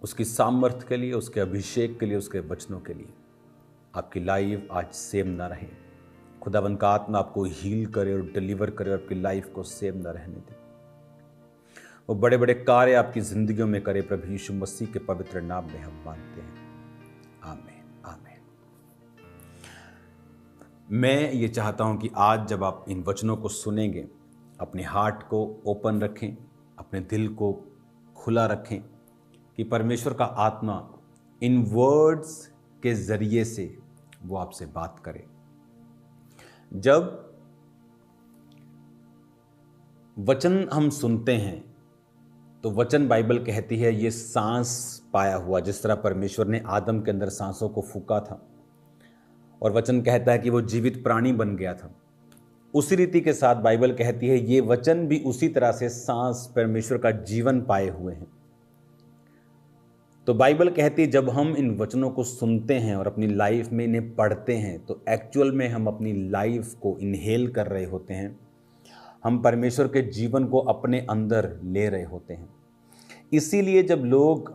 उसकी सामर्थ्य के लिए, उसके अभिषेक के लिए, उसके वचनों के लिए आपकी लाइफ आज सेम ना रहे। खुदावंद का आत्मा आपको हील करे और डिलीवर करे और आपकी लाइफ को सेम ना रहने दे। वो बड़े बड़े कार्य आपकी जिंदगियों में करे। प्रभु यीशु मसीह के पवित्र नाम में हम मांगते हैं, आमीन आमीन। मैं ये चाहता हूं कि आज जब आप इन वचनों को सुनेंगे, अपने हार्ट को ओपन रखें, अपने दिल को खुला रखें कि परमेश्वर का आत्मा इन वर्ड्स के जरिए से वो आपसे बात करे। जब वचन हम सुनते हैं तो वचन, बाइबल कहती है, ये सांस पाया हुआ, जिस तरह परमेश्वर ने आदम के अंदर सांसों को फूका था और वचन कहता है कि वो जीवित प्राणी बन गया था, उसी रीति के साथ बाइबल कहती है ये वचन भी उसी तरह से सांस, परमेश्वर का जीवन पाए हुए हैं। तो बाइबल कहती है जब हम इन वचनों को सुनते हैं और अपनी लाइफ में इन्हें पढ़ते हैं तो एक्चुअल में हम अपनी लाइफ को इनहेल कर रहे होते हैं, हम परमेश्वर के जीवन को अपने अंदर ले रहे होते हैं। इसीलिए जब लोग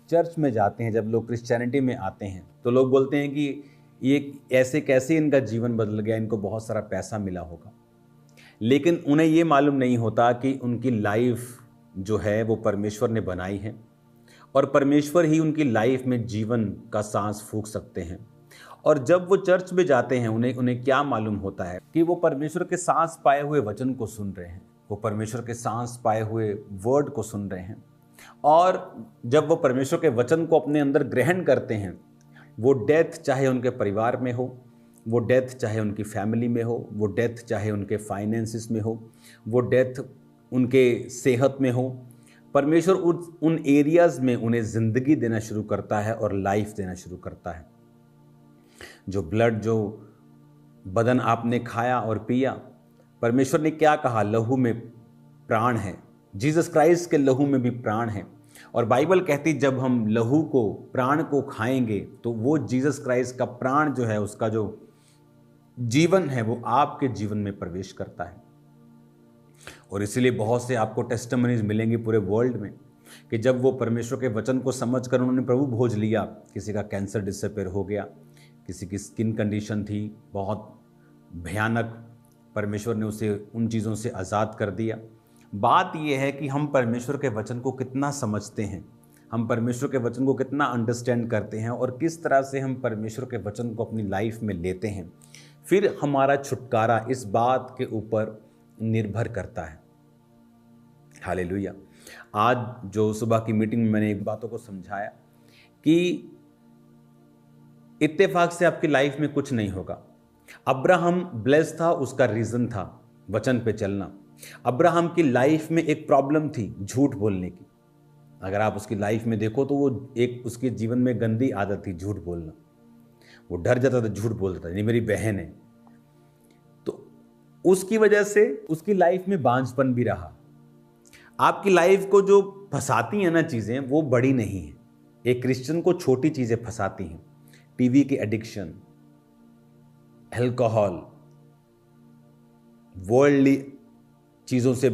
चर्च में जाते हैं, जब लोग क्रिश्चियनिटी में आते हैं तो लोग बोलते हैं कि ये ऐसे कैसे इनका जीवन बदल गया, इनको बहुत सारा पैसा मिला होगा। लेकिन उन्हें ये मालूम नहीं होता कि उनकी लाइफ जो है वो परमेश्वर ने बनाई है और परमेश्वर ही उनकी लाइफ में जीवन का सांस फूंक सकते हैं। और जब वो चर्च में जाते हैं उन्हें क्या मालूम होता है कि वो परमेश्वर के सांस पाए हुए वचन को सुन रहे हैं, वो परमेश्वर के सांस पाए हुए वर्ड को सुन रहे हैं। और जब वो परमेश्वर के वचन को अपने अंदर ग्रहण करते हैं, वो डेथ चाहे उनके परिवार में हो, वो डेथ चाहे उनकी फैमिली में हो, वो डेथ चाहे उनके फाइनेंसिस में हो, वो डेथ उनके सेहत में हो, परमेश्वर उन एरियाज में उन्हें जिंदगी देना शुरू करता है और लाइफ देना शुरू करता है। जो ब्लड, जो बदन आपने खाया और पिया, परमेश्वर ने क्या कहा, लहू में प्राण है। जीसस क्राइस्ट के लहू में भी प्राण है। और बाइबल कहती जब हम लहू को, प्राण को खाएंगे तो वो जीसस क्राइस्ट का प्राण जो है, उसका जो जीवन है वो आपके जीवन में प्रवेश करता है। और इसीलिए बहुत से आपको टेस्टिमनीज मिलेंगे पूरे वर्ल्ड में कि जब वो परमेश्वर के वचन को समझकर उन्होंने प्रभु भोज लिया, किसी का कैंसर डिसअपीयर हो गया, किसी की स्किन कंडीशन थी बहुत भयानक, परमेश्वर ने उसे उन चीज़ों से आज़ाद कर दिया। बात यह है कि हम परमेश्वर के वचन को कितना समझते हैं, हम परमेश्वर के वचन को कितना अंडरस्टैंड करते हैं और किस तरह से हम परमेश्वर के वचन को अपनी लाइफ में लेते हैं, फिर हमारा छुटकारा इस बात के ऊपर निर्भर करता है। हालेलुया। आज जो सुबह की मीटिंग में मैंने एक बातों को समझाया कि इत्तेफाक से आपकी लाइफ में कुछ नहीं होगा। अब्राहम ब्लेस था, उसका रीजन था वचन पे चलना। अब्राहम की लाइफ में एक प्रॉब्लम थी, झूठ बोलने की। अगर आप उसकी लाइफ में देखो तो वो एक, उसके जीवन में गंदी आदत थी झूठ बोलना। वो डर जाता था, झूठ बोलता था, ये मेरी बहन है। तो उसकी वजह से उसकी लाइफ में बांझपन भी रहा। आपकी लाइफ को जो फंसाती हैं ना चीज़ें, वो बड़ी नहीं है। एक क्रिश्चियन को छोटी चीज़ें फंसाती हैं, टीवी की एडिक्शन, अल्कोहल, वर्ल्डली चीज़ों से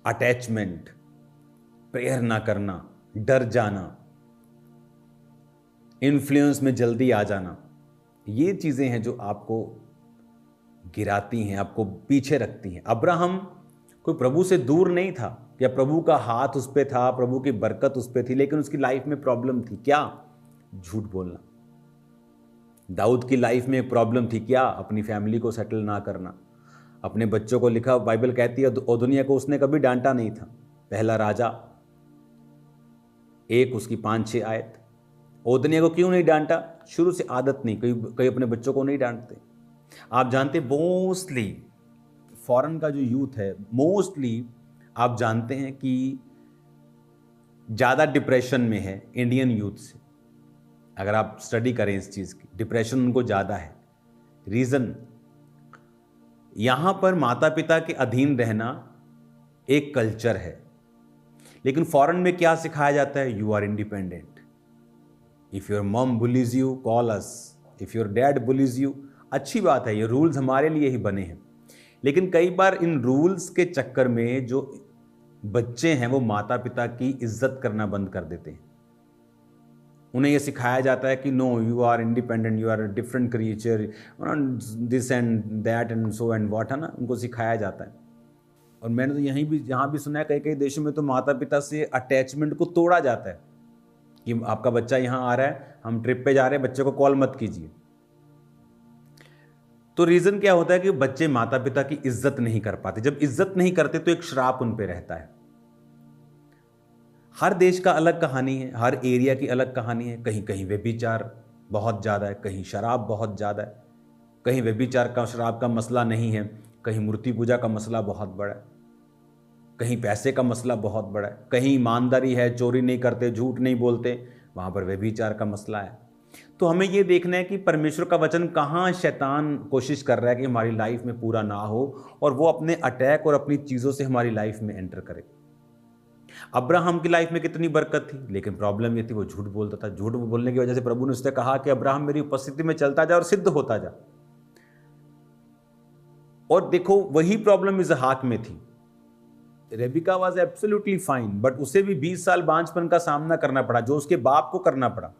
अटैचमेंट, प्रेयर ना करना, डर जाना, इन्फ्लुएंस में जल्दी आ जाना, ये चीज़ें हैं जो आपको गिराती हैं, आपको पीछे रखती हैं। अब्राहम कोई प्रभु से दूर नहीं था या प्रभु का हाथ उस पर था, प्रभु की बरकत उस पर थी, लेकिन उसकी लाइफ में प्रॉब्लम थी। क्या? झूठ बोलना। दाऊद की लाइफ में प्रॉब्लम थी क्या? अपनी फैमिली को सेटल ना करना, अपने बच्चों को। लिखा बाइबल कहती है ओदनिया को उसने कभी डांटा नहीं था। पहला राजा 1 उसकी 5-6 आयत। ओदनिया को क्यों नहीं डांटा? शुरू से आदत नहीं, कई अपने बच्चों को नहीं डांटते। आप जानते मोस्टली फॉरेन का जो यूथ है, मोस्टली आप जानते हैं कि ज़्यादा डिप्रेशन में है इंडियन यूथ से। अगर आप स्टडी करें इस चीज़ की, डिप्रेशन उनको ज़्यादा है। रीज़न, यहाँ पर माता पिता के अधीन रहना एक कल्चर है, लेकिन फॉरेन में क्या सिखाया जाता है? You are independent. If your mom bullies you, call us. If your dad bullies you, अच्छी बात है, ये रूल्स हमारे लिए ही बने हैं। लेकिन कई बार इन रूल्स के चक्कर में जो बच्चे हैं वो माता पिता की इज्जत करना बंद कर देते हैं। उन्हें ये सिखाया जाता है कि no, you are independent, you are different creature, this and that and so and what, है ना, उनको सिखाया जाता है। और मैंने तो यहाँ भी सुना है कई कई देशों में तो माता पिता से अटैचमेंट को तोड़ा जाता है कि आपका बच्चा यहाँ आ रहा है, हम ट्रिप पे जा रहे हैं, बच्चे को कॉल मत कीजिए। तो रीजन क्या होता है कि बच्चे माता पिता की इज्जत नहीं कर पाते। जब इज्जत नहीं करते तो एक श्राप उन पे रहता है। हर देश का अलग कहानी है, हर एरिया की अलग कहानी है। कहीं कहीं व्यभिचार बहुत ज़्यादा है, कहीं शराब बहुत ज़्यादा है, कहीं व्यभिचार का शराब का मसला नहीं है, कहीं मूर्ति पूजा का मसला बहुत बड़ा है, कहीं पैसे का मसला बहुत बड़ा है, कहीं ईमानदारी है, चोरी नहीं करते, झूठ नहीं बोलते, वहाँ पर व्यभिचार का मसला है। तो हमें ये देखना है कि परमेश्वर का वचन कहाँ शैतान कोशिश कर रहा है कि हमारी लाइफ में पूरा ना हो और वो अपने अटैक और अपनी चीज़ों से हमारी लाइफ में एंटर करे। अब्राहम की लाइफ में कितनी बरकत थी, लेकिन प्रॉब्लम ये थी वो झूठ बोलता था। झूठ बोलने की वजह से प्रभु ने उससे कहा कि अब्राहम मेरी उपस्थिति में चलता जा और सिद्ध होता जा। और देखो वही प्रॉब्लम इसहाक में थी। Rebecca was absolutely fine, but उसे भी 20 साल बांझपन का सामना करना पड़ा, जो उसके बाप को करना पड़ा।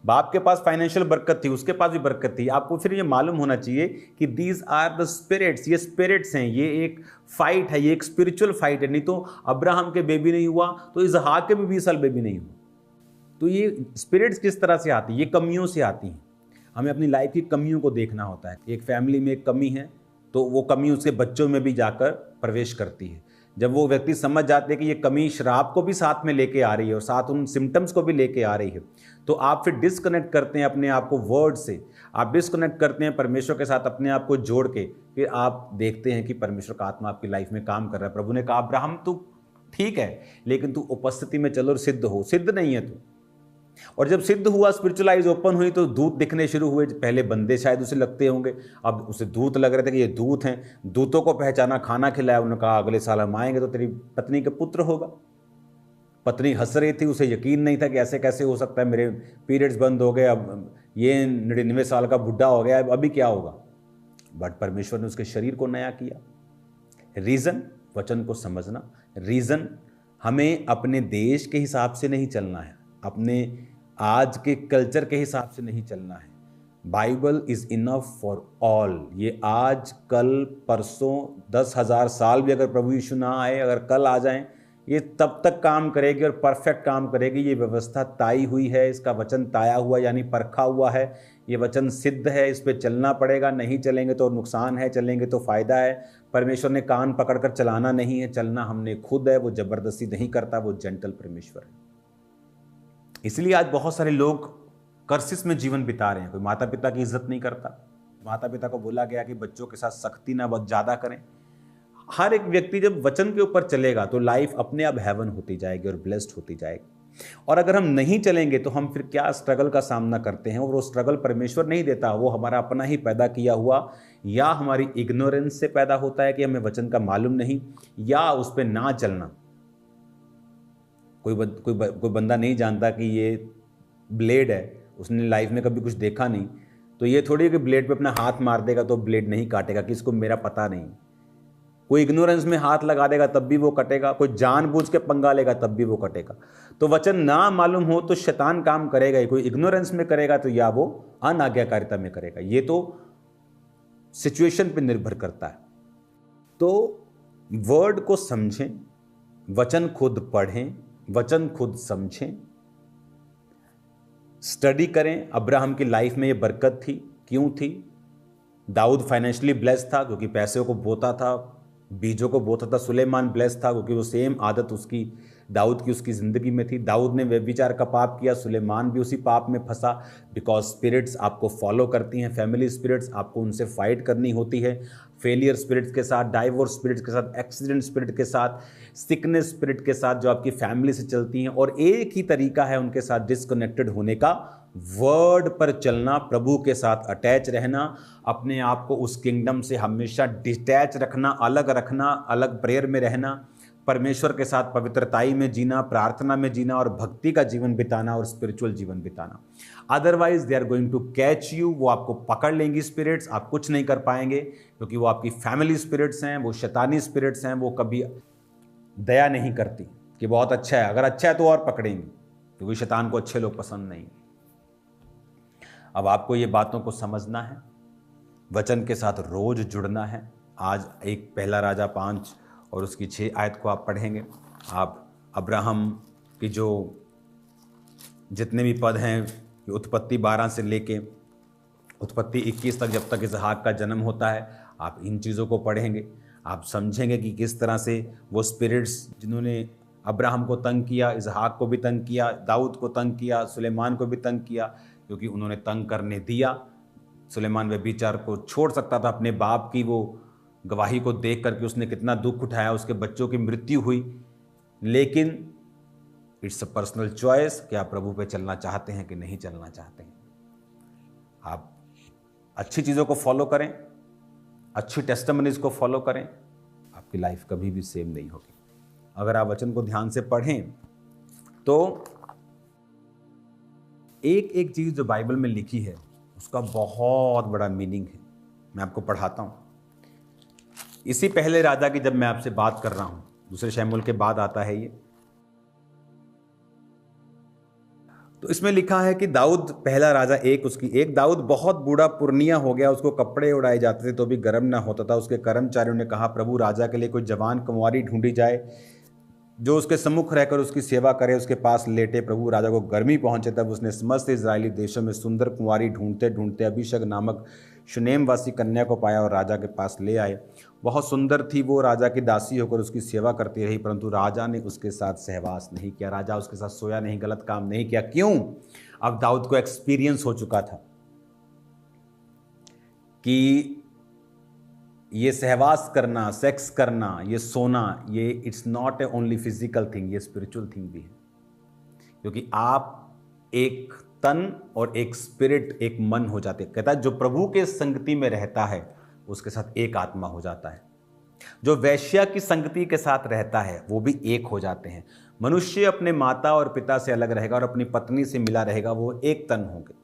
बाप के पास फाइनेंशियल बरकत थी, उसके पास भी बरकत थी। आपको फिर ये मालूम होना चाहिए कि दीज आर द स्पिरिट्स, ये स्पिरिट्स हैं, ये एक फाइट है, ये एक स्पिरिचुअल फाइट है। नहीं तो अब्राहम के बेबी नहीं हुआ तो इसहाक के भी 20 साल बेबी नहीं हुआ। तो ये स्पिरिट्स किस तरह से आती है? ये कमियों से आती हैं। हमें अपनी लाइफ की कमियों को देखना होता है। एक फैमिली में एक कमी है तो वो कमी उसके बच्चों में भी जाकर प्रवेश करती है। जब वो व्यक्ति समझ जाते हैं कि ये कमी शराब को भी साथ में लेके आ रही है और साथ उन सिम्टम्स को भी लेके आ रही है, तो आप फिर डिस्कनेक्ट करते हैं अपने आप को वर्ड से, आप डिस्कनेक्ट करते हैं परमेश्वर के साथ अपने आप को जोड़ के। फिर आप देखते हैं कि परमेश्वर का आत्मा आपकी लाइफ में काम कर रहा है। प्रभु ने कहा अब्राहम तू ठीक है, लेकिन तू उपस्थिति में चलो और सिद्ध हो। सिद्ध नहीं है तू। और जब सिद्ध हुआ, स्पिरिचुअल आइज ओपन हुई, तो दूत दिखने शुरू हुए। पहले बंदे शायद उसे लगते होंगे, अब उसे दूत लग रहे थे कि ये दूत हैं। दूतों को पहचाना, खाना खिलाया, उन्होंने कहा अगले साल हम आएंगे तो तेरी पत्नी का पुत्र होगा। पत्नी हंस रही थी, उसे यकीन नहीं था कि ऐसे कैसे हो सकता है, मेरे पीरियड्स बंद हो गए, अब ये 99 साल का बुढ़ा हो गया, अभी क्या होगा। बट परमेश्वर ने उसके शरीर को नया किया। रीज़न वचन को समझना। रीज़न हमें अपने देश के हिसाब से नहीं चलना है, अपने आज के कल्चर के हिसाब से नहीं चलना है। Bible is enough for all. ये आज कल परसों 10,000 साल भी अगर प्रभु यीशु ना आए, अगर कल आ जाएं, ये तब तक काम करेगी और परफेक्ट काम करेगी। ये व्यवस्था ताई हुई है, इसका वचन ताया हुआ यानी परखा हुआ है। ये वचन सिद्ध है, इस पर चलना पड़ेगा। नहीं चलेंगे तो नुकसान है, चलेंगे तो फ़ायदा है। परमेश्वर ने कान पकड़कर चलाना नहीं है, चलना हमने खुद है। वो ज़बरदस्ती नहीं करता, वो जेंटल परमेश्वर है। इसलिए आज बहुत सारे लोग कर्सिस में जीवन बिता रहे हैं। कोई माता पिता की इज्जत नहीं करता। माता पिता को बोला गया कि बच्चों के साथ सख्ती ना बहुत ज़्यादा करें। हर एक व्यक्ति जब वचन के ऊपर चलेगा तो लाइफ अपने आप हेवन होती जाएगी और ब्लेस्ड होती जाएगी। और अगर हम नहीं चलेंगे तो हम फिर क्या स्ट्रगल का सामना करते हैं, और वो स्ट्रगल परमेश्वर नहीं देता, वो हमारा अपना ही पैदा किया हुआ, या हमारी इग्नोरेंस से पैदा होता है कि हमें वचन का मालूम नहीं, या उस पर ना चलना। कोई बंदा नहीं जानता कि ये ब्लेड है, उसने लाइफ में कभी कुछ देखा नहीं, तो ये थोड़ी कि ब्लेड पे अपना हाथ मार देगा तो ब्लेड नहीं काटेगा कि इसको मेरा पता नहीं। कोई इग्नोरेंस में हाथ लगा देगा तब भी वो कटेगा, कोई जानबूझ के पंगा लेगा तब भी वो कटेगा। तो वचन ना मालूम हो तो शैतान काम करेगा ही। कोई इग्नोरेंस में करेगा तो या वो अनाज्ञाकारिता में करेगा। ये तो सिचुएशन पे निर्भर करता है। तो वर्ड को समझें, वचन खुद पढ़ें, वचन खुद समझें, स्टडी करें। अब्राहम की लाइफ में ये बरकत थी, क्यों थी? दाऊद फाइनेंशियली ब्लेस्ड था क्योंकि पैसों को बोता था, बीजों को बोता था। सुलेमान ब्लेस्ड था क्योंकि वो सेम आदत उसकी दाऊद की उसकी ज़िंदगी में थी। दाऊद ने व्यभिचार का पाप किया, सुलेमान भी उसी पाप में फंसा। बिकॉज स्पिरिट्स आपको फॉलो करती हैं, फैमिली स्पिरिट्स, आपको उनसे फाइट करनी होती है। फेलियर स्पिरिट्स के साथ, डाइवोर्स स्पिरिट्स के साथ, एक्सीडेंट स्पिरिट के साथ, सिकनेस स्पिरिट के साथ जो आपकी फैमिली से चलती हैं। और एक ही तरीका है उनके साथ डिस्कनेक्टेड होने का, वर्ड पर चलना, प्रभु के साथ अटैच रहना, अपने आप को उस किंगडम से हमेशा डिटैच रखना, अलग रखना, अलग प्रेयर में रहना, परमेश्वर के साथ पवित्रताई में जीना, प्रार्थना में जीना और भक्ति का जीवन बिताना और स्पिरिचुअल जीवन बिताना। Otherwise they are going to catch you. वो आपको पकड़ लेंगी स्पिरिट्स, आप कुछ नहीं कर पाएंगे क्योंकि वो आपकी फैमिली स्पिरिट्स हैं, वो शैतानी स्पिरिट्स हैं। वो कभी दया नहीं करती कि बहुत अच्छा है, अगर अच्छा है तो और पकड़ेंगे, क्योंकि शैतान को अच्छे लोग पसंद नहीं। अब आपको ये बातों को समझना है, वचन के साथ रोज जुड़ना है। आज एक पहला राजा 5 और उसकी 6 आयत को आप पढ़ेंगे। आप अब्राहम की जो जितने भी पद हैं, उत्पत्ति 12 से लेके उत्पत्ति 21 तक, जब तक इसहाक का जन्म होता है, आप इन चीज़ों को पढ़ेंगे। आप समझेंगे कि किस तरह से वो स्पिरिट्स जिन्होंने अब्राहम को तंग किया, इसहाक को भी तंग किया, दाऊद को तंग किया, सुलेमान को भी तंग किया, क्योंकि उन्होंने तंग करने दिया। सुलेमान व्यभिचार को छोड़ सकता था, अपने बाप की वो गवाही को देख करके उसने कितना दुख उठाया, उसके बच्चों की मृत्यु हुई। लेकिन इट्स अ पर्सनल चॉइस कि आप प्रभु पे चलना चाहते हैं कि नहीं चलना चाहते हैं। आप अच्छी चीज़ों को फॉलो करें, अच्छी टेस्टिमनीज को फॉलो करें, आपकी लाइफ कभी भी सेम नहीं होगी। अगर आप वचन को ध्यान से पढ़ें तो एक एक चीज़ जो बाइबल में लिखी है उसका बहुत बड़ा मीनिंग है। मैं आपको पढ़ाता हूँ। इसी पहले राजा की जब मैं आपसे बात कर रहा हूँ, दूसरे शमूएल के बाद आता है ये, तो इसमें लिखा है कि दाऊद, पहला राजा 1 उसकी 1, दाऊद बहुत बूढ़ा पुरनिया हो गया, उसको कपड़े उड़ाए जाते थे तो भी गर्म ना होता था। उसके कर्मचारियों ने कहा, प्रभु राजा के लिए कोई जवान कुंवारी ढूंढी जाए जो उसके सम्मुख रहकर उसकी सेवा करे, उसके पास लेटे। प्रभु राजा को गर्मी पहुंचे तब उसने समस्त इजरायली देशों में सुंदर कुंवारी ढूंढते ढूंढते अभिषेक नामक शुनेमवासी कन्या को पाया और राजा के पास ले आए। बहुत सुंदर थी वो, राजा की दासी होकर उसकी सेवा करती रही, परंतु राजा ने उसके साथ सहवास नहीं किया, राजा उसके साथ सोया नहीं, गलत काम नहीं किया। क्यों? अब दाऊद को एक्सपीरियंस हो चुका था कि ये सहवास करना, सेक्स करना, ये सोना, ये it's not A only physical thing, ये स्पिरिचुअल थिंग भी है। क्योंकि आप एक तन और एक स्पिरिट, एक मन हो जाते। कहता है जो प्रभु के संगति में रहता है उसके साथ एक आत्मा हो जाता है। जो वैश्या की संगति के साथ रहता है वो भी एक हो जाते हैं। मनुष्य अपने माता और पिता से अलग रहेगा और अपनी पत्नी से मिला रहेगा, वो एक तन होंगे।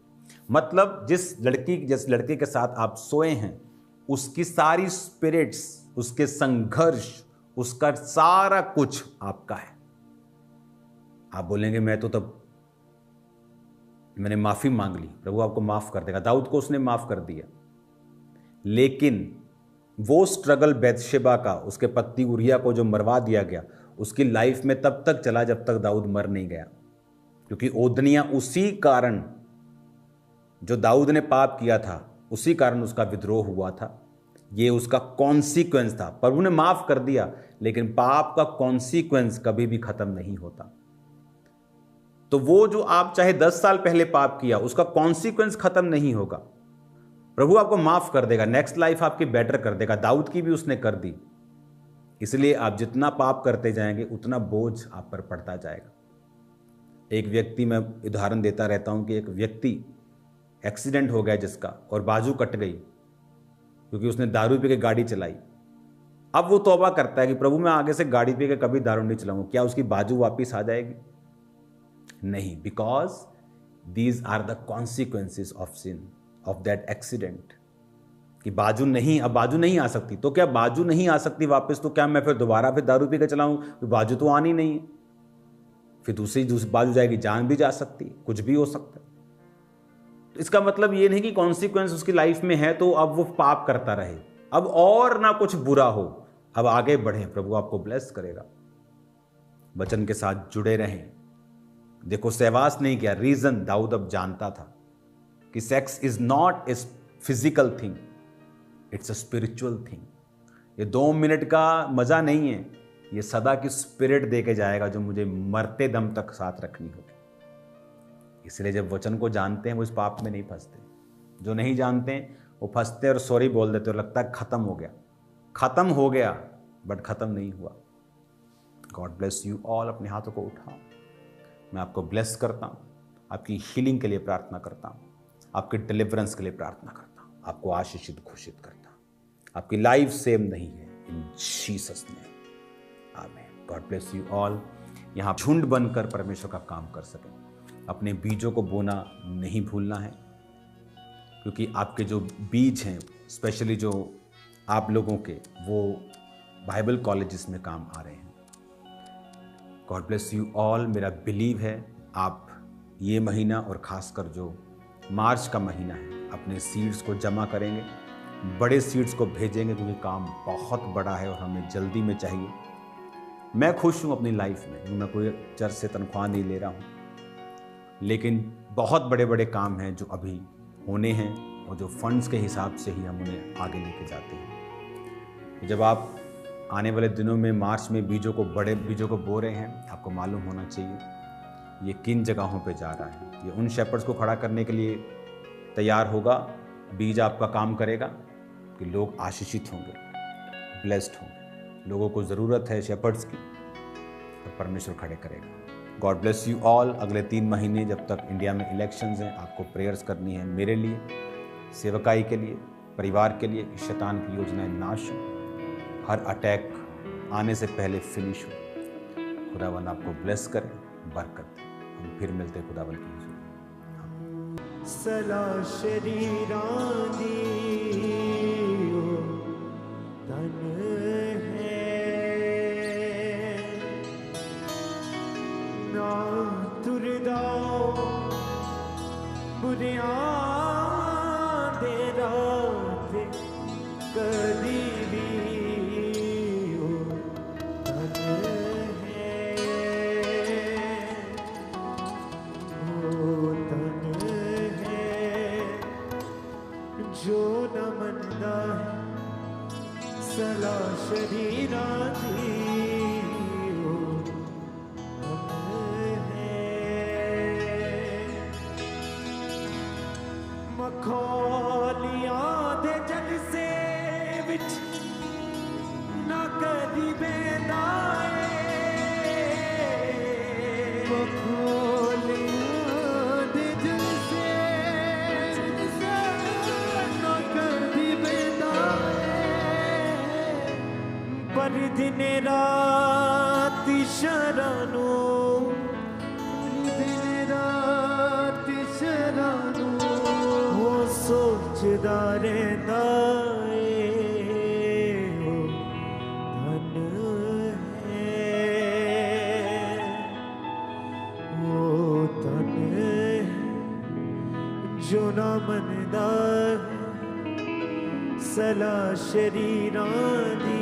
मतलब जिस लड़के के साथ आप सोए हैं उसकी सारी स्पिरिट्स, उसके संघर्ष, उसका सारा कुछ आपका है। आप बोलेंगे मैं तो तब मैंने माफी मांग ली, प्रभु आपको माफ कर देगा। दाऊद को उसने माफ कर दिया, लेकिन वो स्ट्रगल बैतशेबा का, उसके पति उरिया को जो मरवा दिया गया, उसकी लाइफ में तब तक चला जब तक दाऊद मर नहीं गया। क्योंकि ओदनिया उसी कारण, जो दाऊद ने पाप किया था उसी कारण उसका विद्रोह हुआ था। ये उसका कॉन्सिक्वेंस था। प्रभु ने माफ कर दिया, लेकिन पाप का कॉन्सिक्वेंस कभी भी खत्म नहीं होता। तो वो जो आप चाहे 10 साल पहले पाप किया, उसका कॉन्सिक्वेंस खत्म नहीं होगा। प्रभु आपको माफ कर देगा, नेक्स्ट लाइफ आपकी बेटर कर देगा। दाऊद की भी उसने कर दी। इसलिए आप जितना पाप करते जाएंगे उतना बोझ आप पर पड़ता जाएगा। एक व्यक्ति, मैं उदाहरण देता रहता हूं कि एक व्यक्ति एक्सीडेंट हो गया जिसका, और बाजू कट गई क्योंकि उसने दारू पी के गाड़ी चलाई। अब वो तौबा करता है कि प्रभु मैं आगे से गाड़ी पी के कभी दारू नहीं चलाऊंगा। क्या उसकी बाजू वापिस आ जाएगी? नहीं, because these are the consequences of sin, of that accident. कि बाजू नहीं, अब बाजू नहीं आ सकती, तो क्या बाजू नहीं आ सकती वापस, तो क्या मैं फिर दोबारा फिर दारू पी के चलाऊं? बाजू तो आनी नहीं है, फिर दूसरी बाजू जाएगी, जान भी जा सकती, कुछ भी हो सकता है। तो इसका मतलब ये नहीं कि कॉन्सिक्वेंस उसकी लाइफ में है तो अब वो पाप करता रहे, अब और ना कुछ बुरा हो, अब आगे बढ़े, प्रभु आपको ब्लेस करेगा। वचन के साथ जुड़े रहें। देखो, सहवास नहीं किया, रीजन दाऊद अब जानता था कि sex is not a physical thing, it's a spiritual thing. ये 2 मिनट का मजा नहीं है, ये सदा की स्पिरिट दे के जाएगा जो मुझे मरते दम तक साथ रखनी होगी। इसलिए जब वचन को जानते हैं वो इस पाप में नहीं फंसते। जो नहीं जानते हैं वो फंसते और सॉरी बोल देते और लगता है खत्म हो गया, खत्म हो गया, बट खत्म नहीं हुआ। God bless you all. अपने हाथों को उठाओ। मैं आपको ब्लेस करता हूँ, आपकी हीलिंग के लिए प्रार्थना करता हूँ, आपके डिलीवरेंस के लिए प्रार्थना करता हूँ, आपको आशीषित घोषित करता हूँ। आपकी लाइफ सेम नहीं है, इन जीसस नेम, आमीन। God bless you all. यहाँ झुंड बनकर परमेश्वर का काम कर सकें। अपने बीजों को बोना नहीं भूलना है, क्योंकि आपके जो बीज हैं, स्पेशली जो आप लोगों के, वो बाइबल कॉलेजेस में काम आ रहे हैं। God bless you all. मेरा बिलीव है आप ये महीना और ख़ासकर जो मार्च का महीना है, अपने सीड्स को जमा करेंगे, बड़े सीड्स को भेजेंगे क्योंकि काम बहुत बड़ा है और हमें जल्दी में चाहिए। मैं खुश हूँ अपनी लाइफ में, मैं कोई चर्च से तनख्वाह नहीं ले रहा हूँ, लेकिन बहुत बड़े बड़े काम हैं जो अभी होने हैं और जो फंड्स के हिसाब से ही हम उन्हें आगे लेके जाते हैं। जब आप आने वाले दिनों में मार्च में बड़े बीजों को बो रहे हैं, आपको मालूम होना चाहिए ये किन जगहों पे जा रहा है। ये उन शेपर्ड्स को खड़ा करने के लिए तैयार होगा, बीज आपका काम करेगा कि लोग आशीषित होंगे, ब्लेस्ड होंगे। लोगों को ज़रूरत है शेपर्ड्स की और परमेश्वर खड़े करेगा। God bless you all. अगले 3 महीने जब तक इंडिया में इलेक्शंस हैं, आपको प्रेयर्स करनी है मेरे लिए, सेवकाई के लिए, परिवार के लिए कि शैतान की योजनाएं नाश हो, हर अटैक आने से पहले फिनिश हो। खुदावंद आपको ब्लेस करे, बरकत दे। हम फिर मिलते हैं खुदावंद की हुजूर। सला शरीरां दी ओ तन है ना तुरदा बुरियां दे रात कदी भी सला शरीरां दी ओ मखौलियां दे जलसे विच ना कदी बेंदा दिन रात शरानो वो सोचदा रहंदा धन है जो ना मनदा सला शरीरां दी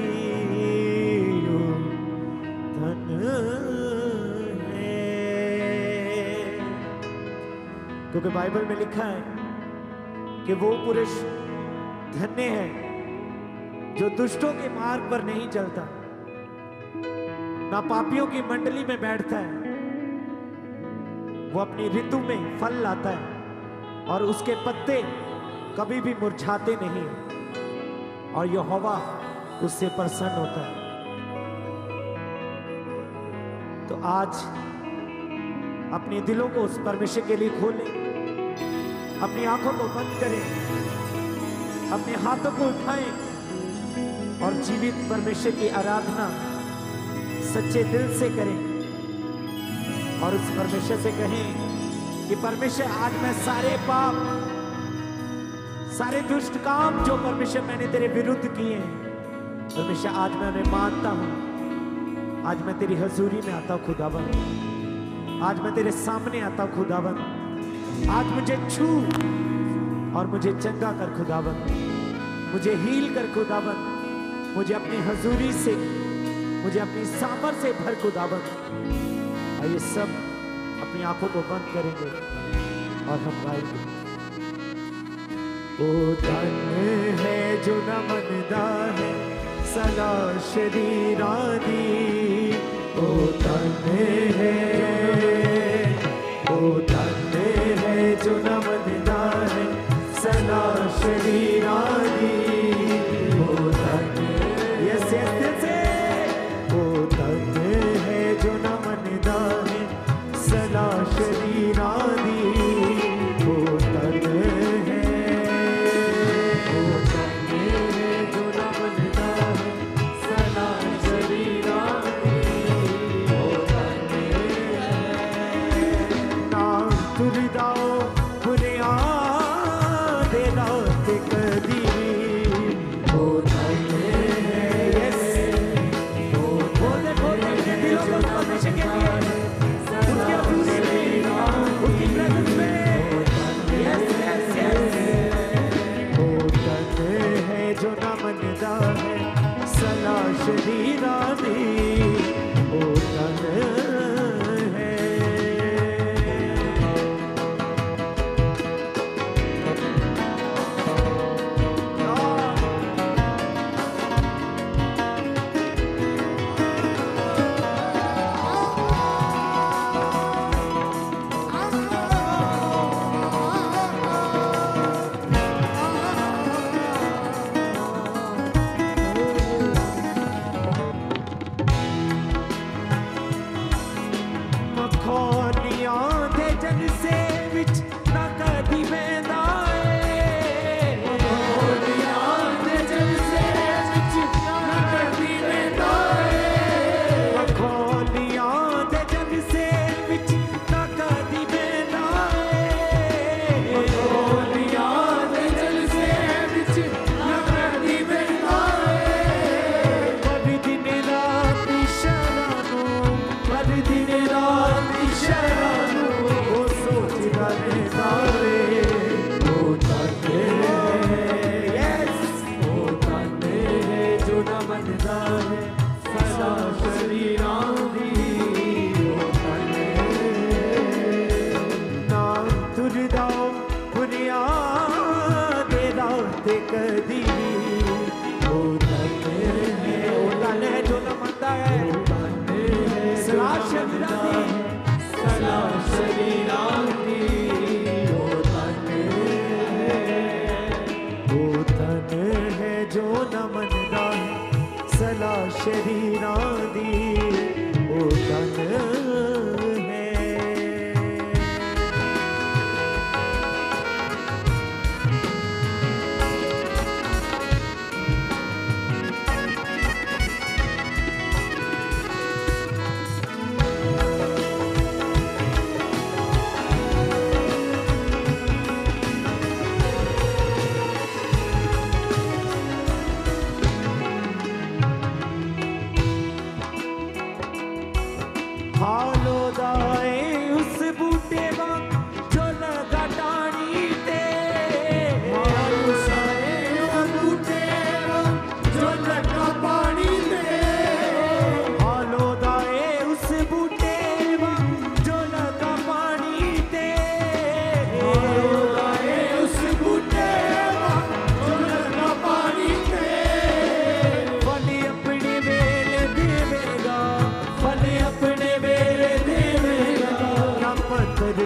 क्योंकि बाइबल में लिखा है कि वो पुरुष धन्य है जो दुष्टों के मार्ग पर नहीं चलता, ना पापियों की मंडली में बैठता है। वो अपनी ऋतु में फल लाता है और उसके पत्ते कभी भी मुरझाते नहीं, और यहोवा उससे प्रसन्न होता है। तो आज अपने दिलों को उस परमेश्वर के लिए खोलें, अपनी आंखों को बंद करें, अपने हाथों को उठाएं और जीवित परमेश्वर की आराधना सच्चे दिल से करें और उस परमेश्वर से कहें कि परमेश्वर आज मैं सारे पाप, सारे दुष्ट काम जो परमेश्वर मैंने तेरे विरुद्ध किए हैं, परमेश्वर आज मैं उन्हें मानता हूं। आज मैं तेरी हजूरी में आता हूं खुदाबंद, आज मैं तेरे सामने आता हूं खुदाबंद। आज मुझे छू और मुझे चंगा कर खुदाबंद, मुझे हील कर खुदाबंद, मुझे अपनी हजूरी से, मुझे अपनी सामर्थ से भर खुदाबंद। आइए सब अपनी आंखों को बंद करेंगे और हम गाएंगे। ओ धन है जो न मनदा है सदा शरीरां दी, ओ धन है, ओ धन है जो न मनदा है सदा शरीरां दी, ओ धन, यस यस दिल से, ओ धन है जो न मनदा है सदा शरीरां दी, ओ धन है, ओ धन है जो न मनदा है सदा शरीरां दी, ओ धन है, ना तुरदाओ बुरियां दे रात कदी, ओ धन है, यस, बोलते बोलते अपने दिलों को परमेश्वर के लिए, उसके हजूरी में, उसकी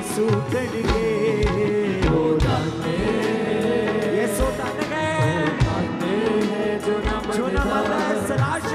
सूखणगे ये सो दाने गए जो न मत सराश